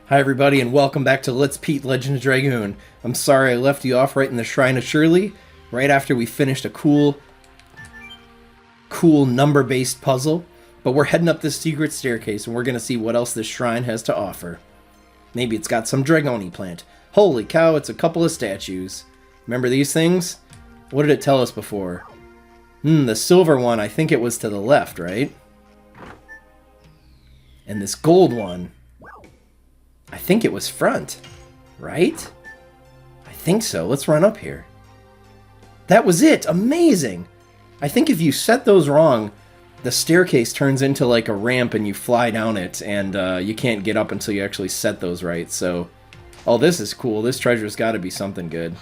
Hi everybody and welcome back to Let's Pete Legend of Dragoon. I'm sorry I left you off right in the Shrine of Shirley, right after we finished a cool number-based puzzle, but we're heading up this secret staircase and we're going to see what else this shrine has to offer. Maybe it's got some Dragoni plant. Holy cow, it's a couple of statues. Remember these things? What did it tell us before? The silver one, I think it was to the left, right? And this gold one, I think it was front, right? I think so. Let's run up here. That was it! Amazing! I think if you set those wrong, the staircase turns into like a ramp and you fly down it, and you can't get up until you actually set those right, so... Oh, this is cool. This treasure's gotta be something good.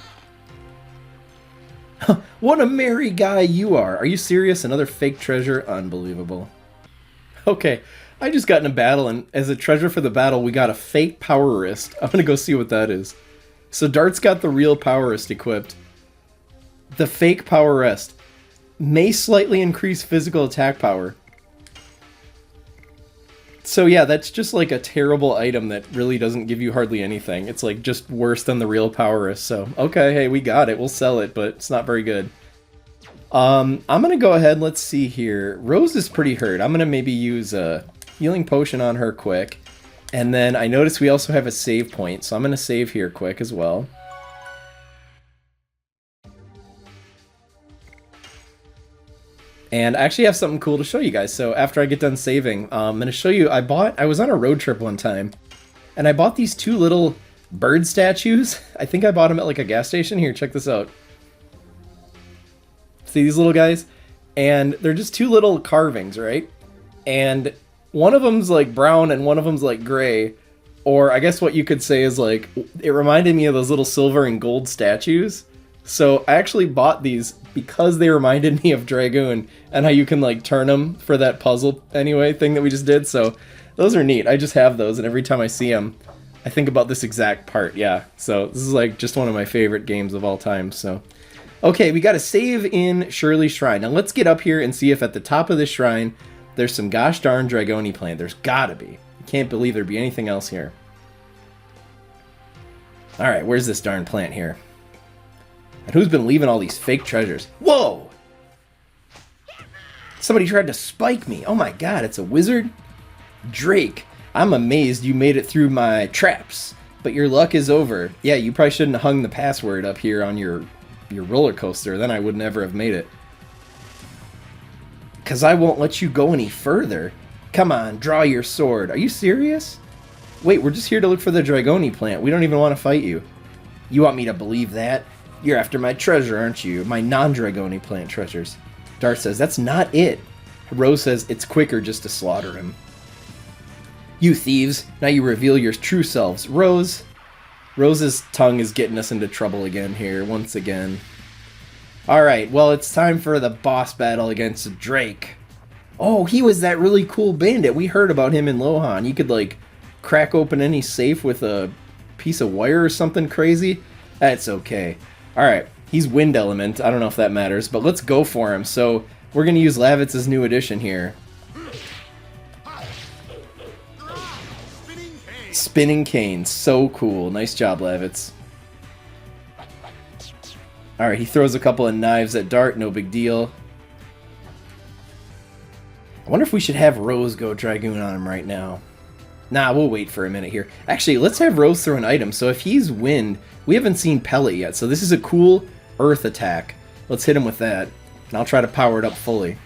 What a merry guy you are! Are you serious? Another fake treasure? Unbelievable. Okay. I just got in a battle, and as a treasure for the battle, we got a fake power wrist. I'm gonna go see what that is. So Dart's got the real power wrist equipped. The fake power wrist may slightly increase physical attack power. So yeah, that's just like a terrible item that really doesn't give you hardly anything. It's like just worse than the real power wrist. So okay, hey, we got it. We'll sell it, but it's not very good. I'm gonna go ahead. Let's see here. Rose is pretty hurt. I'm gonna maybe use a healing potion on her quick. And then I notice we also have a save point, so I'm going to save here quick as well. And I actually have something cool to show you guys. So after I get done saving, I'm going to show you, I was on a road trip one time, and I bought these two little bird statues. I think I bought them at like a gas station. Here, check this out. See these little guys? And they're just two little carvings, right? And one of them's like brown and one of them's like gray, or I guess what you could say is like, it reminded me of those little silver and gold statues. So I actually bought these because they reminded me of Dragoon and how you can like turn them for that puzzle anyway thing that we just did. So those are neat. I just have those, and every time I see them, I think about this exact part. Yeah, so this is like just one of my favorite games of all time. So okay, we got a save in Shirley Shrine. Now let's get up here and see if at the top of this shrine there's some gosh darn Dragoni plant. There's gotta be. I can't believe there'd be anything else here. Alright, where's this darn plant here? And who's been leaving all these fake treasures? Whoa! Somebody tried to spike me. Oh my god, it's a wizard? Drake, I'm amazed you made it through my traps. But your luck is over. Yeah, you probably shouldn't have hung the password up here on your roller coaster. Then I would never have made it. Because I won't let you go any further. Come on, draw your sword. Are you serious? Wait, we're just here to look for the Dragoni plant. We don't even want to fight you. You want me to believe that? You're after my treasure, aren't you? My non-Dragoni plant treasures. Dart says, that's not it. Rose says, it's quicker just to slaughter him. You thieves, now you reveal your true selves. Rose's tongue is getting us into trouble again here, once again. Alright, well, it's time for the boss battle against Drake. Oh, he was that really cool bandit. We heard about him in Lohan. You could, like, crack open any safe with a piece of wire or something crazy. That's okay. Alright, he's wind element. I don't know if that matters, but let's go for him. So, we're going to use Lavitz's new addition here. Spinning cane. So cool. Nice job, Lavitz. Alright, he throws a couple of knives at Dart, no big deal. I wonder if we should have Rose go Dragoon on him right now. Nah, we'll wait for a minute here. Actually, let's have Rose throw an item. So if he's wind, we haven't seen pellet yet. So this is a cool earth attack. Let's hit him with that. And I'll try to power it up fully.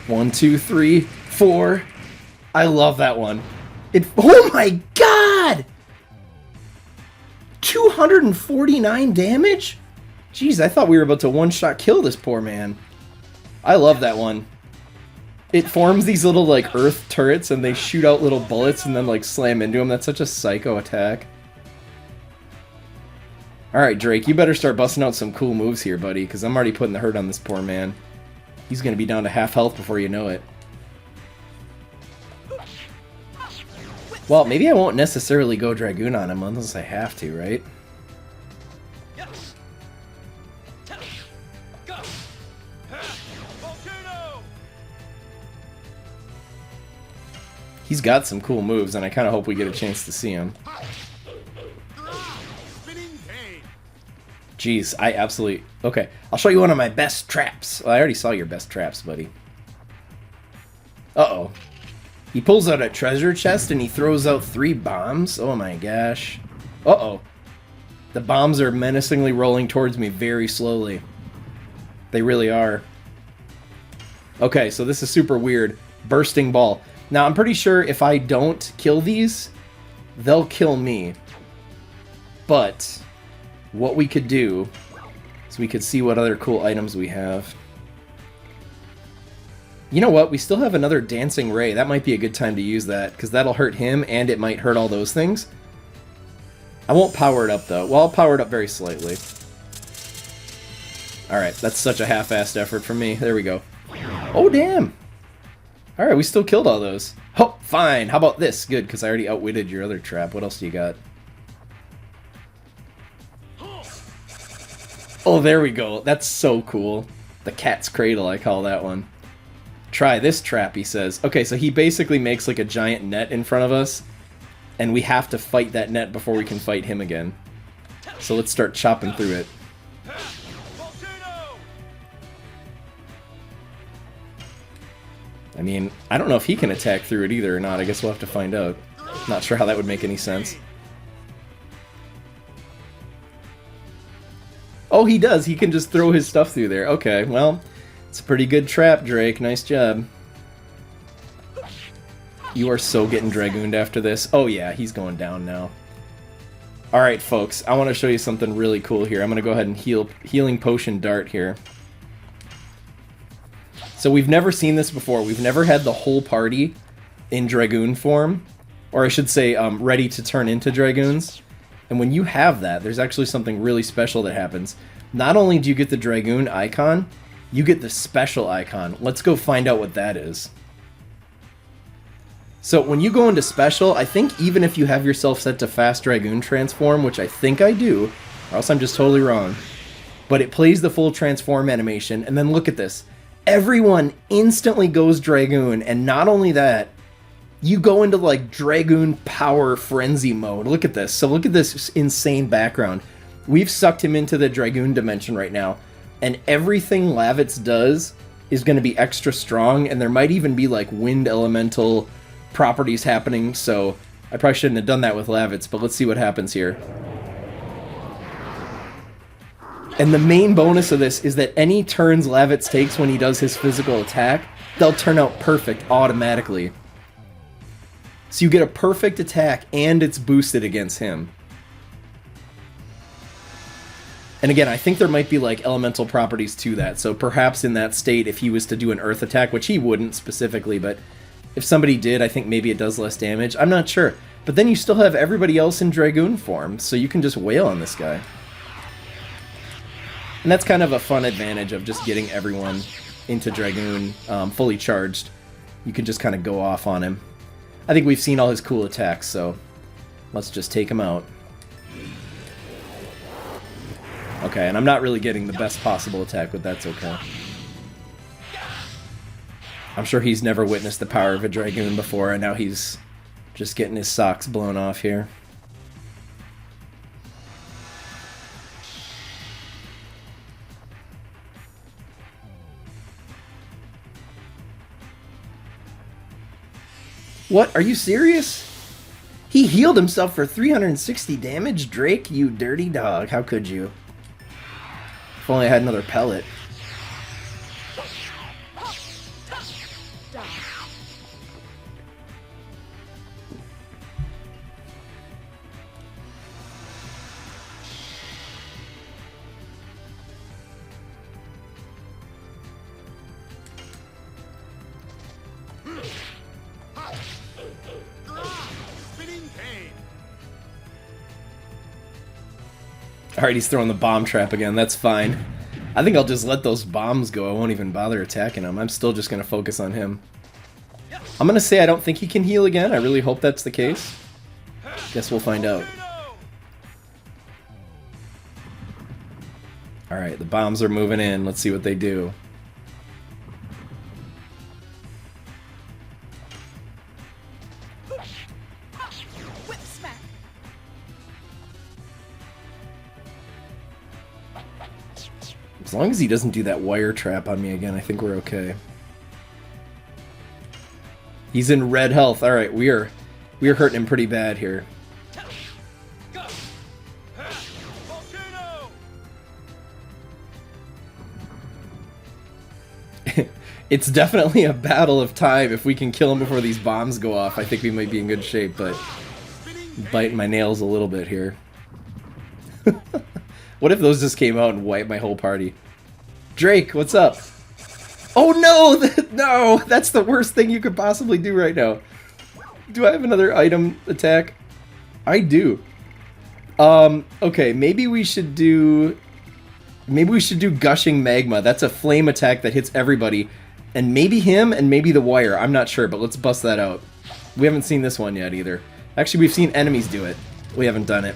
One, two, three, four. I love that one. Oh my god! 249 damage? Jeez, I thought we were about to one-shot kill this poor man. I love that one. It forms these little, like, earth turrets, and they shoot out little bullets and then, like, slam into him. That's such a psycho attack. Alright, Drake, you better start busting out some cool moves here, buddy, because I'm already putting the hurt on this poor man. He's going to be down to half health before you know it. Well, maybe I won't necessarily go Dragoon on him unless I have to, right? He's got some cool moves, and I kind of hope we get a chance to see him. Jeez, I absolutely... Okay, I'll show you one of my best traps. Well, I already saw your best traps, buddy. Uh-oh. He pulls out a treasure chest, and he throws out 3 bombs. Oh my gosh. Uh-oh. The bombs are menacingly rolling towards me very slowly. They really are. Okay, so this is super weird. Bursting ball. Now, I'm pretty sure if I don't kill these, they'll kill me. But what we could do is we could see what other cool items we have. You know what? We still have another dancing ray. That might be a good time to use that, because that'll hurt him, and it might hurt all those things. I won't power it up, though. Well, I'll power it up very slightly. Alright, that's such a half-assed effort from me. There we go. Oh, damn! Alright, we still killed all those. Oh, fine! How about this? Good, because I already outwitted your other trap. What else do you got? Oh, there we go. That's so cool. The cat's cradle, I call that one. Try this trap, he says. Okay, so he basically makes like a giant net in front of us, and we have to fight that net before we can fight him again. So let's start chopping through it. I mean, I don't know if he can attack through it either or not. I guess we'll have to find out. Not sure how that would make any sense. Oh, he does. He can just throw his stuff through there. Okay, well, it's a pretty good trap, Drake. Nice job. You are so getting Dragooned after this. Oh yeah, he's going down now. Alright, folks. I want to show you something really cool here. I'm going to go ahead and healing potion dart here. So we've never seen this before. We've never had the whole party in Dragoon form. Or I should say, ready to turn into Dragoons. And when you have that, there's actually something really special that happens. Not only do you get the Dragoon icon, you get the special icon. Let's go find out what that is. So when you go into special, I think even if you have yourself set to fast Dragoon transform, which I think I do, or else I'm just totally wrong, but it plays the full transform animation, and then look at this. Everyone instantly goes Dragoon, and not only that, you go into like Dragoon power frenzy mode. Look at this. So look at this insane background. We've sucked him into the Dragoon dimension right now, and everything Lavitz does is going to be extra strong, and there might even be like wind elemental properties happening, so I probably shouldn't have done that with Lavitz, but let's see what happens here. And the main bonus of this is that any turns Lavitz takes when he does his physical attack, they'll turn out perfect automatically. So you get a perfect attack, and it's boosted against him. And again, I think there might be like elemental properties to that, so perhaps in that state, if he was to do an earth attack, which he wouldn't specifically, but if somebody did, I think maybe it does less damage. I'm not sure. But then you still have everybody else in Dragoon form, so you can just wail on this guy. And that's kind of a fun advantage of just getting everyone into Dragoon fully charged. You can just kind of go off on him. I think we've seen all his cool attacks, so let's just take him out. Okay, and I'm not really getting the best possible attack, but that's okay. I'm sure he's never witnessed the power of a Dragoon before, and now he's just getting his socks blown off here. What? Are you serious? He healed himself for 360 damage? Drake, you dirty dog. How could you? If only I had another pellet. Alright, he's throwing the bomb trap again. That's fine. I think I'll just let those bombs go. I won't even bother attacking him. I'm still just going to focus on him. I'm going to say I don't think he can heal again. I really hope that's the case. Guess we'll find out. Alright, the bombs are moving in. Let's see what they do. As long as he doesn't do that wire trap on me again, I think we're okay. He's in red health. All right, we are hurting him pretty bad here. It's definitely a battle of time. If we can kill him before these bombs go off, I think we might be in good shape, but biting my nails a little bit here. What if those just came out and wiped my whole party? Drake, what's up? Oh no! No! That's the worst thing you could possibly do right now. Do I have another item attack? I do. Okay, maybe we should do Gushing Magma. That's a flame attack that hits everybody. And maybe him, and maybe the wire. I'm not sure, but let's bust that out. We haven't seen this one yet, either. Actually, we've seen enemies do it. We haven't done it.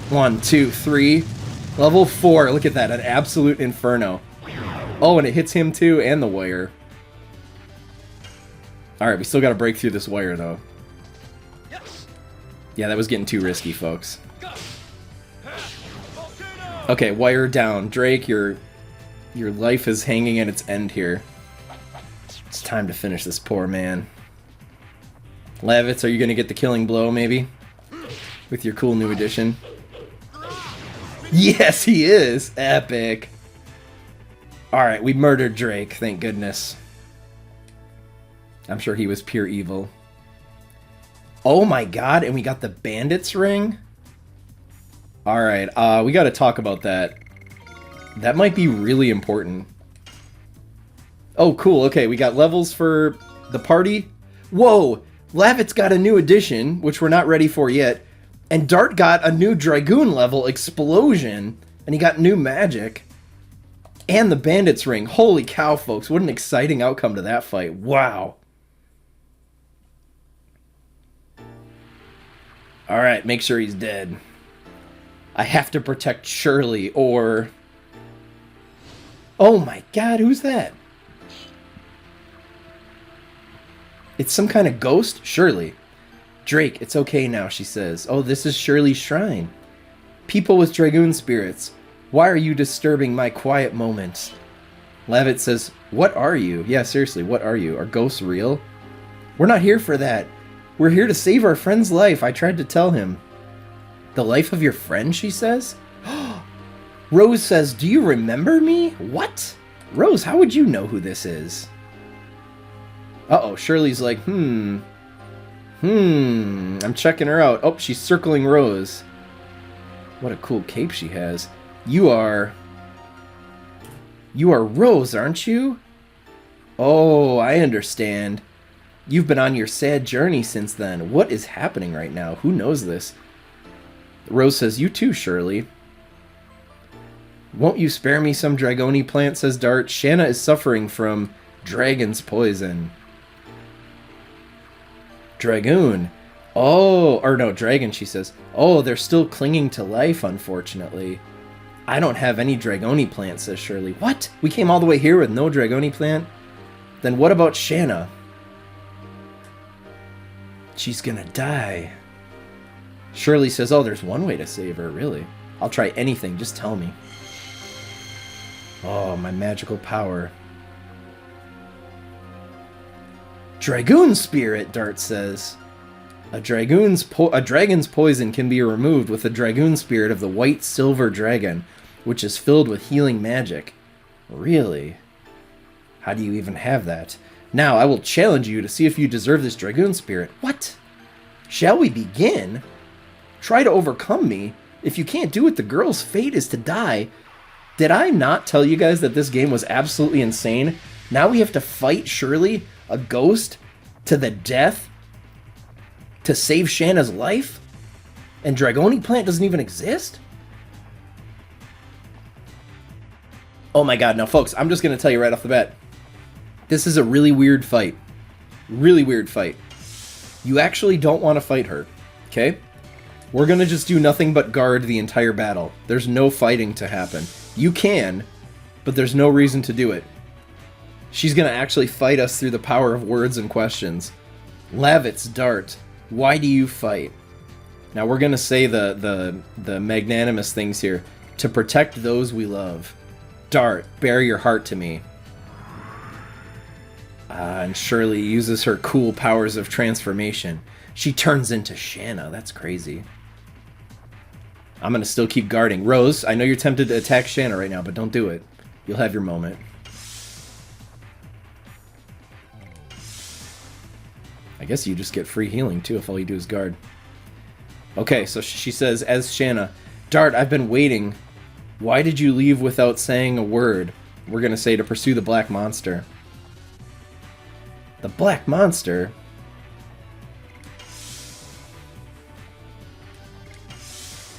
1, 2, 3. Level 4. Look at that. An absolute inferno. Oh, and it hits him, too, and the wire. Alright, we still gotta break through this wire, though. Yeah, that was getting too risky, folks. Okay, wire down. Drake, your life is hanging at its end here. It's time to finish this poor man. Lavitz, are you going to get the killing blow, maybe? With your cool new addition? Yes, he is! Epic! Alright, we murdered Drake, thank goodness. I'm sure he was pure evil. Oh my god, and we got the bandit's ring? Alright, we gotta talk about that. That might be really important. Oh, cool. Okay, we got levels for the party. Whoa! Lavitz got a new addition, which we're not ready for yet. And Dart got a new Dragoon level, Explosion. And he got new magic. And the Bandit's Ring. Holy cow, folks. What an exciting outcome to that fight. Wow. Alright, make sure he's dead. I have to protect Shirley, or... Oh my god, who's that? It's some kind of ghost? Shirley. Drake, it's okay now, she says. Oh, this is Shirley's shrine. People with Dragoon spirits. Why are you disturbing my quiet moments? Lavitz says, what are you? Yeah, seriously, what are you? Are ghosts real? We're not here for that. We're here to save our friend's life. I tried to tell him. The life of your friend, she says? Rose says, do you remember me? What? Rose, how would you know who this is? Uh-oh, Shirley's like, I'm checking her out. Oh, she's circling Rose. What a cool cape she has. You are Rose, aren't you? Oh, I understand. You've been on your sad journey since then. What is happening right now? Who knows this? Rose says, you too, Shirley. Won't you spare me some Dragoni plant, says Dart. Shanna is suffering from dragon's poison. Dragoon. Oh, or no, dragon, she says. Oh, they're still clinging to life, unfortunately. I don't have any Dragoni plant, says Shirley. What? We came all the way here with no Dragoni plant? Then what about Shanna? She's gonna die. Shirley says, oh, there's one way to save her, really. I'll try anything, just tell me. Oh, my magical power. Dragoon spirit, Dart says. A dragon's poison can be removed with the Dragoon spirit of the white silver dragon, which is filled with healing magic. Really? How do you even have that? Now, I will challenge you to see if you deserve this Dragoon spirit. What? Shall we begin? Try to overcome me. If you can't do it, the girl's fate is to die. Did I not tell you guys that this game was absolutely insane? Now we have to fight Shirley, a ghost, to the death to save Shanna's life? And Dragoni plant doesn't even exist? Oh my god, now folks, I'm just going to tell you right off the bat. This is a really weird fight. Really weird fight. You actually don't want to fight her, okay? We're going to just do nothing but guard the entire battle. There's no fighting to happen. You can, but there's no reason to do it. She's going to actually fight us through the power of words and questions. Lavitz, Dart, why do you fight? Now we're going to say the magnanimous things here. to protect those we love. Dart, bare your heart to me. And Shirley uses her cool powers of transformation. She turns into Shanna. That's crazy. I'm going to still keep guarding. Rose, I know you're tempted to attack Shanna right now, but don't do it. You'll have your moment. I guess you just get free healing, too, if all you do is guard. Okay, so she says, as Shanna, Dart, I've been waiting. Why did you leave without saying a word? We're going to say to pursue the black monster. The black monster?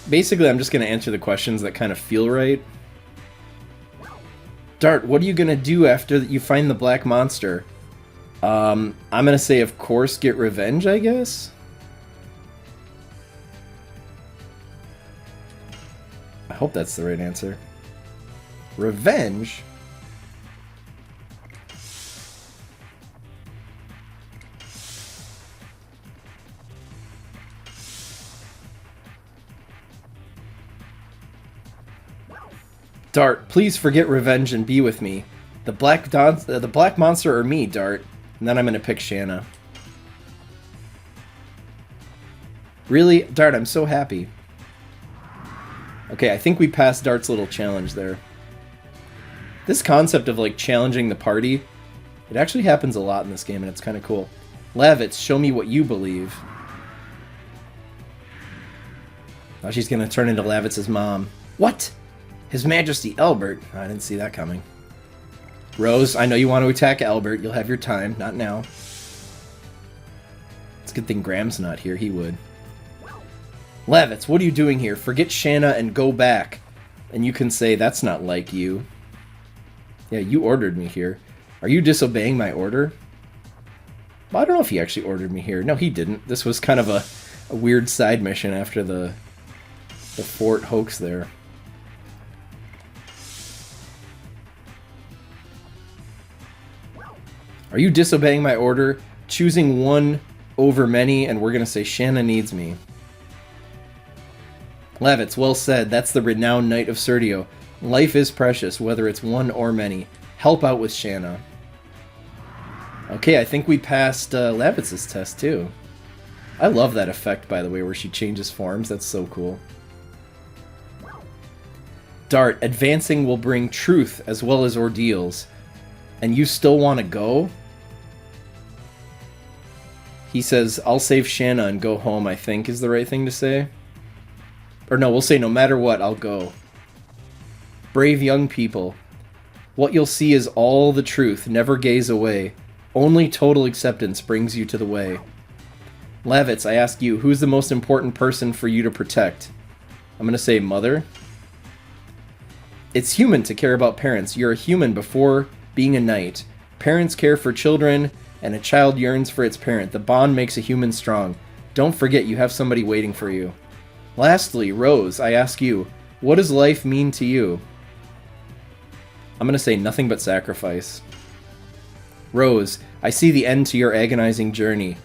Basically, I'm just going to answer the questions that kind of feel right. Dart, what are you going to do after you find the black monster? I'm going to say, of course, get revenge, I guess? I hope that's the right answer. Revenge? Dart, please forget revenge and be with me. The black monster or me, Dart. And then I'm going to pick Shanna. Really? Dart, I'm so happy. Okay, I think we passed Dart's little challenge there. This concept of, like, challenging the party, it actually happens a lot in this game, and it's kind of cool. Lavitz, show me what you believe. Now she's going to turn into Lavitz's mom. What? His Majesty Albert. I didn't see that coming. Rose, I know you want to attack Albert. You'll have your time. Not now. It's a good thing Graham's not here. He would. Lavitz, what are you doing here? Forget Shanna and go back. And you can say, that's not like you. Yeah, you ordered me here. Are you disobeying my order? Well, I don't know if he actually ordered me here. No, he didn't. This was kind of a weird side mission after the fort hoax there. Are you disobeying my order? Choosing one over many, and we're going to say Shanna needs me. Lavitz, well said. That's the renowned Knight of Serdio. Life is precious, whether it's one or many. Help out with Shanna. Okay, I think we passed Lavitz's test, too. I love that effect, by the way, where she changes forms. That's so cool. Dart, advancing will bring truth as well as ordeals. And you still want to go? He says, I'll save Shanna and go home, I think is the right thing to say. Or no, we'll say no matter what, I'll go. Brave young people. What you'll see is all the truth, never gaze away. Only total acceptance brings you to the way. Lavitz, I ask you, who's the most important person for you to protect? I'm going to say mother. It's human to care about parents. You're a human before being a knight. Parents care for children, and a child yearns for its parent. The bond makes a human strong. Don't forget you have somebody waiting for you. Lastly, Rose, I ask you, what does life mean to you? I'm going to say nothing but sacrifice. Rose, I see the end to your agonizing journey.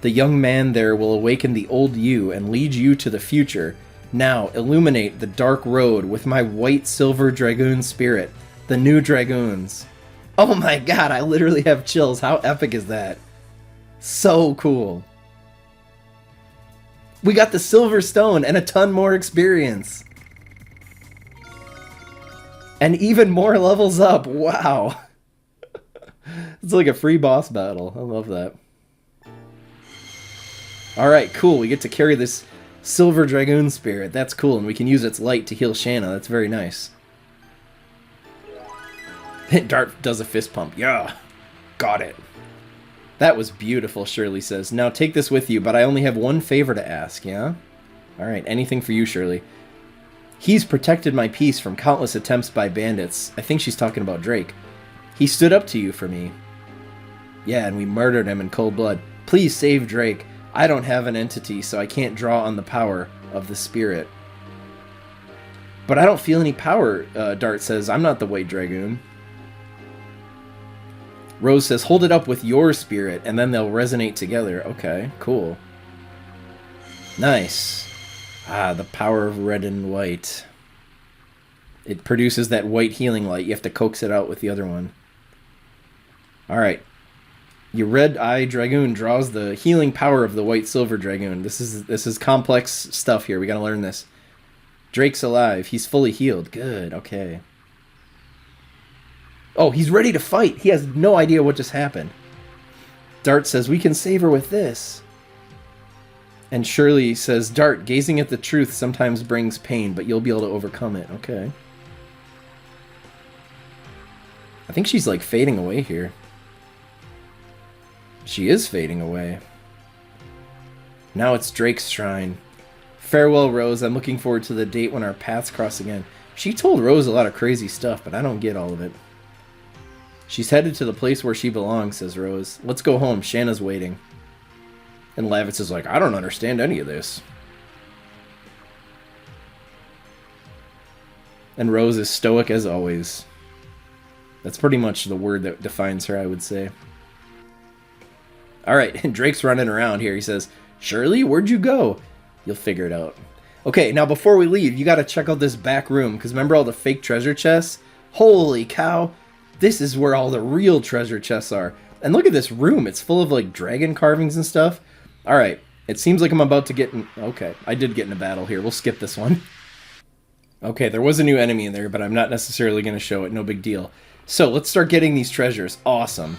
The young man there will awaken the old you and lead you to the future. Now, illuminate the dark road with my white silver dragoon spirit, the new dragoons. Oh my god, I literally have chills. How epic is that? So cool. We got the silver stone and a ton more experience. And even more levels up. Wow. It's like a free boss battle. I love that. Alright, cool. We get to carry this silver dragoon spirit. That's cool, and we can use its light to heal Shanna. That's very nice. Dart does a fist pump. Yeah, got it. That was beautiful, Shirley says. Now take this with you, but I only have one favor to ask, yeah? Alright, anything for you, Shirley. He's protected my peace from countless attempts by bandits. I think she's talking about Drake. He stood up to you for me. Yeah, and we murdered him in cold blood. Please save Drake. I don't have an entity, so I can't draw on the power of the spirit. But I don't feel any power, Dart says. I'm not the White Dragoon. Rose says, hold it up with your spirit, and then they'll resonate together. Okay, cool. Nice. Ah, the power of red and white. It produces that white healing light. You have to coax it out with the other one. Alright. Your red eye Dragoon draws the healing power of the white silver Dragoon. This is complex stuff here. We gotta learn this. Drake's alive. He's fully healed. Good, okay. Oh, he's ready to fight. He has no idea what just happened. Dart says, we can save her with this. And Shirley says, Dart, gazing at the truth sometimes brings pain, but you'll be able to overcome it. Okay. I think she's like fading away here. She is fading away. Now it's Drake's shrine. Farewell, Rose. I'm looking forward to the date when our paths cross again. She told Rose a lot of crazy stuff, but I don't get all of it. She's headed to the place where she belongs, says Rose. Let's go home. Shanna's waiting. And Lavitz is like, I don't understand any of this. And Rose is stoic as always. That's pretty much the word that defines her, I would say. Alright, and Drake's running around here. He says, Shirley, where'd you go? You'll figure it out. Okay, now before we leave, you gotta check out this back room, because remember all the fake treasure chests? Holy cow! This is where all the real treasure chests are. And look at this room. It's full of, like, dragon carvings and stuff. Alright, it seems like I'm about to get in... Okay, I did get in a battle here. We'll skip this one. Okay, there was a new enemy in there, but I'm not necessarily going to show it. No big deal. So, let's start getting these treasures. Awesome.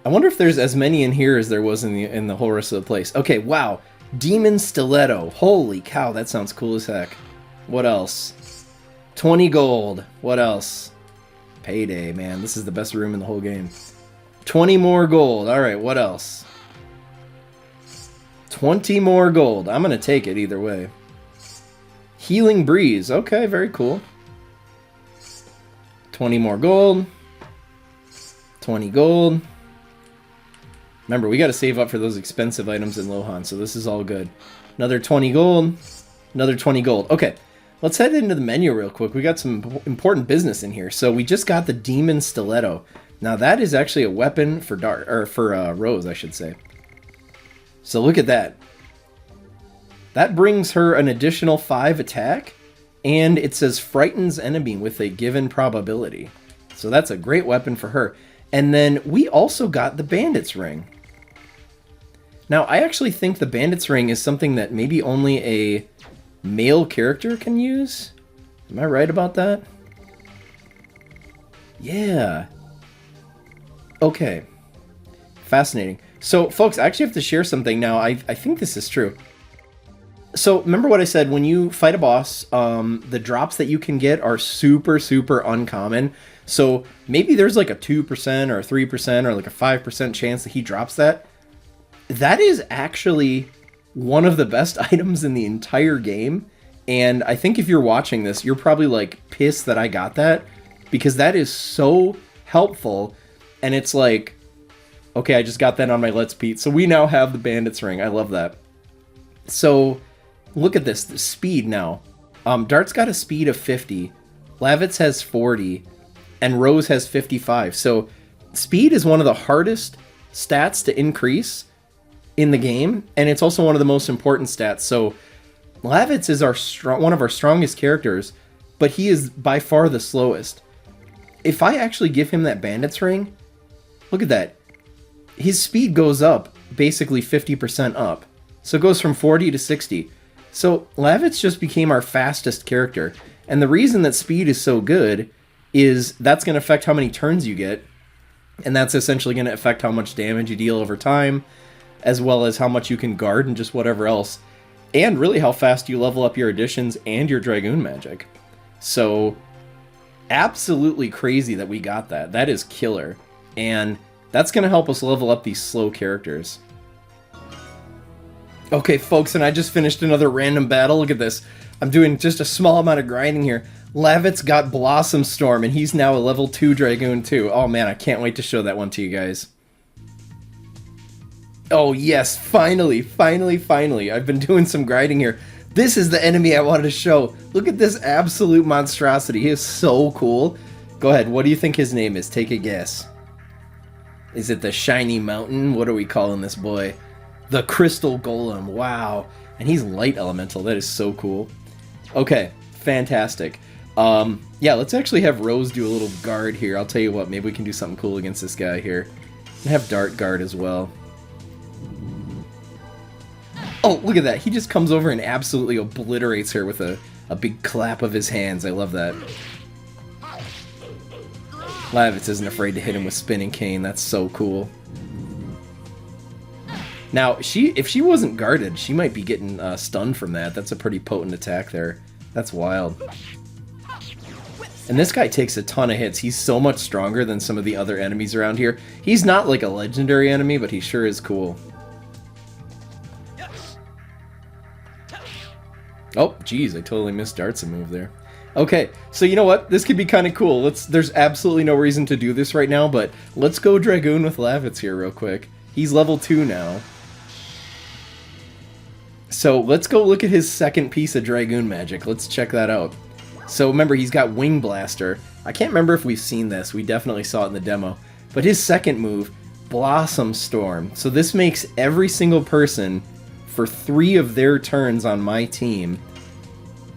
I wonder if there's as many in here as there was in the whole rest of the place. Okay, wow. Demon Stiletto. Holy cow, that sounds cool as heck. What else? 20 gold. What else? Payday, man. This is the best room in the whole game. 20 more gold. Alright, what else? 20 more gold. I'm going to take it either way. Healing Breeze. Okay, very cool. 20 more gold. 20 gold. Remember, we got to save up for those expensive items in Lohan, so this is all good. Another 20 gold. Another 20 gold. Okay, let's head into the menu real quick. We got some important business in here. So we just got the Demon Stiletto. Now that is actually a weapon for Rose, I should say. So look at that. That brings her an additional 5 attack, and it says frightens enemy with a given probability. So that's a great weapon for her. And then we also got the Bandit's Ring. Now, I actually think the Bandit's Ring is something that maybe only a male character can use. Am I right about that? Yeah. Okay. Fascinating. So, folks, I actually have to share something now. I think this is true. So, remember what I said, when you fight a boss, the drops that you can get are super, super uncommon. So, maybe there's like a 2% or a 3% or like a 5% chance that he drops that. That is actually one of the best items in the entire game. And I think if you're watching this, you're probably like pissed that I got that, because that is so helpful. And it's like, okay, I just got that on my Let's Pete. So we now have the Bandit's Ring. I love that. So look at this, the speed now. Dart's got a speed of 50. Lavitz has 40. And Rose has 55. So speed is one of the hardest stats to increase in the game. And it's also one of the most important stats. So Lavitz is one of our strongest characters, but he is by far the slowest. If I actually give him that Bandit's Ring, look at that. His speed goes up basically 50% up. So it goes from 40 to 60. So Lavitz just became our fastest character. And the reason that speed is so good is that's going to affect how many turns you get. And that's essentially going to affect how much damage you deal over time, as well as how much you can guard and just whatever else. And really how fast you level up your additions and your Dragoon magic. So absolutely crazy that we got that. That is killer. And that's going to help us level up these slow characters. Okay, folks, and I just finished another random battle. Look at this. I'm doing just a small amount of grinding here. Lavitz got Blossom Storm, and he's now a level 2 Dragoon too. Oh man, I can't wait to show that one to you guys. Oh yes, finally. I've been doing some grinding here. This is the enemy I wanted to show. Look at this absolute monstrosity. He is so cool. Go ahead, what do you think his name is? Take a guess. Is it the Shiny Mountain? What are we calling this boy? The Crystal Golem. Wow. And he's light elemental. That is so cool. Okay, fantastic. Yeah, let's actually have Rose do a little guard here. I'll tell you what, maybe we can do something cool against this guy here. And have Dart guard as well. Oh, look at that. He just comes over and absolutely obliterates her with a big clap of his hands. I love that. Lavitz isn't afraid to hit him with Spinning Cane. That's so cool. Now, if she wasn't guarded, she might be getting stunned from that. That's a pretty potent attack there. That's wild. And this guy takes a ton of hits. He's so much stronger than some of the other enemies around here. He's not like a legendary enemy, but he sure is cool. Oh, geez, I totally missed Dart's move there. Okay, so you know what? This could be kind of cool. There's absolutely no reason to do this right now, but let's go Dragoon with Lavitz here real quick. He's level 2 now. So let's go look at his second piece of Dragoon magic. Let's check that out. So remember, he's got Wing Blaster. I can't remember if we've seen this. We definitely saw it in the demo. But his second move, Blossom Storm. So this makes every single person for 3 of their turns on my team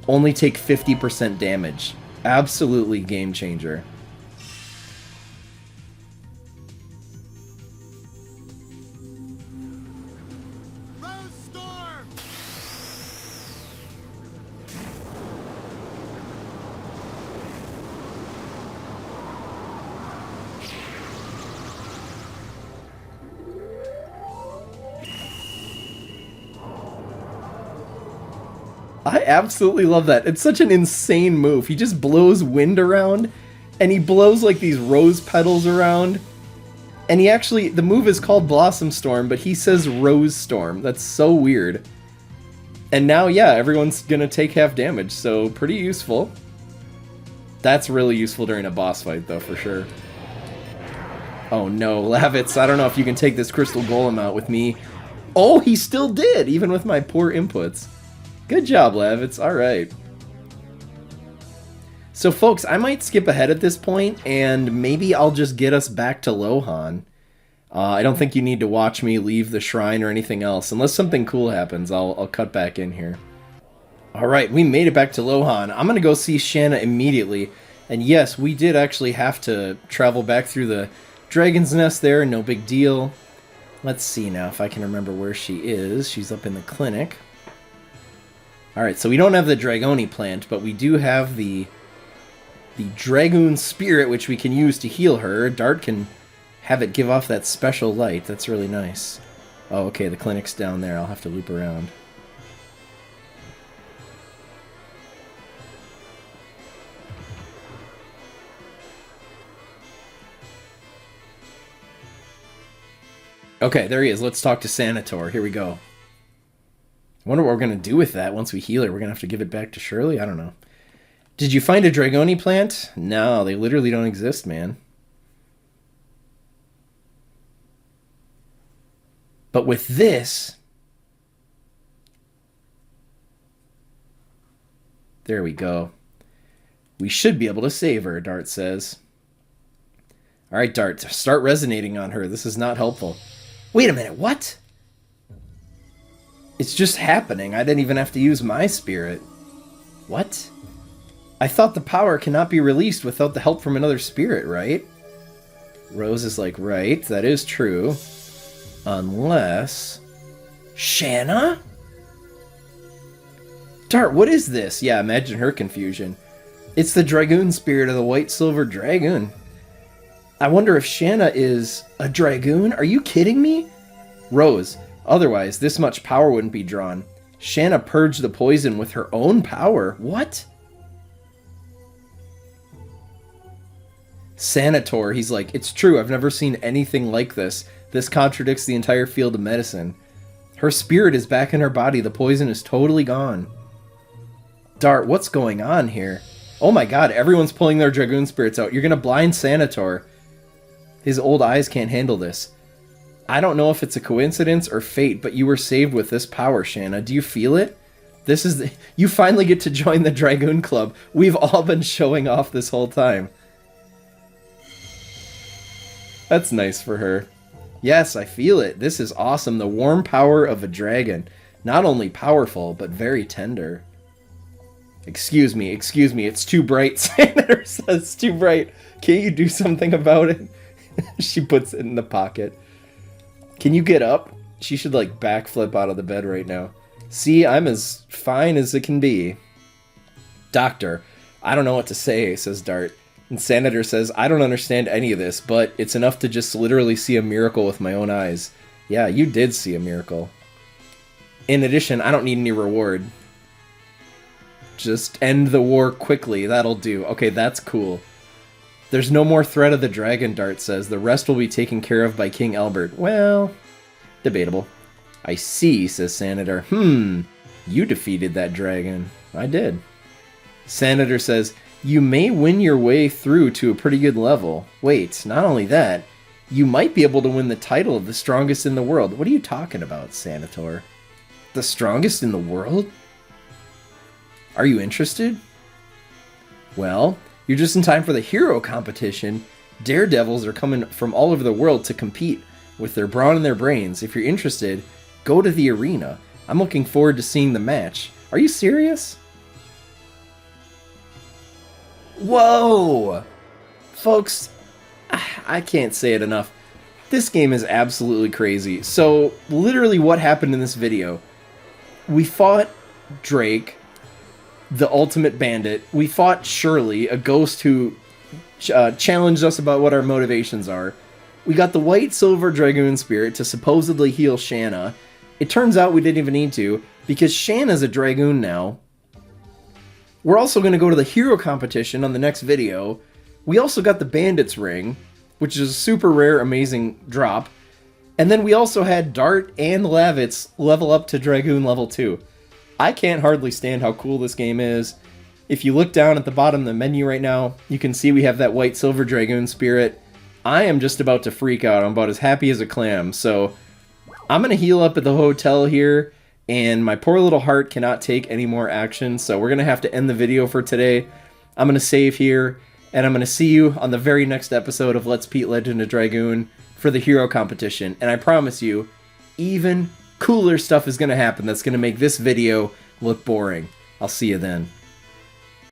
only take 50% damage. Absolutely game changer. I absolutely love that. It's such an insane move. He just blows wind around, and he blows like these rose petals around. And he actually, the move is called Blossom Storm, but he says Rose Storm. That's so weird. And now, yeah, everyone's gonna take half damage, so pretty useful. That's really useful during a boss fight, though, for sure. Oh no, Lavitz, I don't know if you can take this Crystal Golem out with me. Oh, he still did, even with my poor inputs. Good job, Lavitz. Alright. So, folks, I might skip ahead at this point, and maybe I'll just get us back to Lohan. I don't think you need to watch me leave the shrine or anything else. Unless something cool happens, I'll cut back in here. Alright, we made it back to Lohan. I'm going to go see Shanna immediately. And yes, we did actually have to travel back through the Dragon's Nest there. No big deal. Let's see now if I can remember where she is. She's up in the clinic. Alright, so we don't have the Dragoni plant, but we do have the Dragoon Spirit, which we can use to heal her. Dart can have it give off that special light. That's really nice. Oh, okay, the clinic's down there. I'll have to loop around. Okay, there he is. Let's talk to Sanator. Here we go. I wonder what we're going to do with that once we heal her. We're going to have to give it back to Shirley? I don't know. Did you find a Dragoni plant? No, they literally don't exist, man. But with this... There we go. We should be able to save her, Dart says. Alright, Dart, start resonating on her. This is not helpful. Wait a minute, what? It's just happening. I didn't even have to use my spirit. What? I thought the power cannot be released without the help from another spirit, right? Rose is like, right, that is true. Unless... Shanna? Dart, what is this? Yeah, imagine her confusion. It's the Dragoon spirit of the White Silver Dragoon. I wonder if Shanna is a Dragoon? Are you kidding me? Rose, otherwise this much power wouldn't be drawn. Shanna purged the poison with her own power. What? Sanator, he's like, it's true, I've never seen anything like this. This contradicts the entire field of medicine. Her spirit is back in her body. The poison is totally gone. Dart, what's going on here? Oh my god, everyone's pulling their Dragoon spirits out. You're gonna blind Sanator. His old eyes can't handle this. I don't know if it's a coincidence or fate, but you were saved with this power, Shanna. Do you feel it? This is you finally get to join the Dragoon Club. We've all been showing off this whole time. That's nice for her. Yes, I feel it. This is awesome. The warm power of a dragon. Not only powerful, but very tender. Excuse me, it's too bright. Senator says it's too bright. Can't you do something about it? She puts it in the pocket. Can you get up? She should like backflip out of the bed right now. See, I'm as fine as it can be. Doctor, I don't know what to say, says Dart. And Senator says, I don't understand any of this, but it's enough to just literally see a miracle with my own eyes. Yeah, you did see a miracle. In addition, I don't need any reward. Just end the war quickly, that'll do. Okay, that's cool. There's no more threat of the dragon, Dart says. The rest will be taken care of by King Albert. Well, debatable. I see, says Senator. You defeated that dragon. I did. Senator says, you may win your way through to a pretty good level. Wait, not only that, you might be able to win the title of the strongest in the world. What are you talking about, Senator? The strongest in the world? Are you interested? Well, you're just in time for the hero competition. Daredevils are coming from all over the world to compete with their brawn and their brains. If you're interested, go to the arena. I'm looking forward to seeing the match. Are you serious? Whoa! Folks, I can't say it enough. This game is absolutely crazy. So, literally what happened in this video? We fought Drake, the ultimate bandit. We fought Shirley, a ghost who challenged us about what our motivations are. We got the white silver Dragoon spirit to supposedly heal Shanna. It turns out we didn't even need to, because Shanna's a Dragoon now. We're also going to go to the hero competition on the next video. We also got the bandit's ring, which is a super rare, amazing drop. And then we also had Dart and Lavitz level up to Dragoon level 2. I can't hardly stand how cool this game is. If you look down at the bottom of the menu right now, you can see we have that white silver Dragoon spirit. I am just about to freak out. I'm about as happy as a clam. So I'm going to heal up at the hotel here, and my poor little heart cannot take any more action. So we're going to have to end the video for today. I'm going to save here, and I'm going to see you on the very next episode of Let's Pete Legend of Dragoon for the hero competition. And I promise you, even cooler stuff is going to happen that's going to make this video look boring. I'll see you then.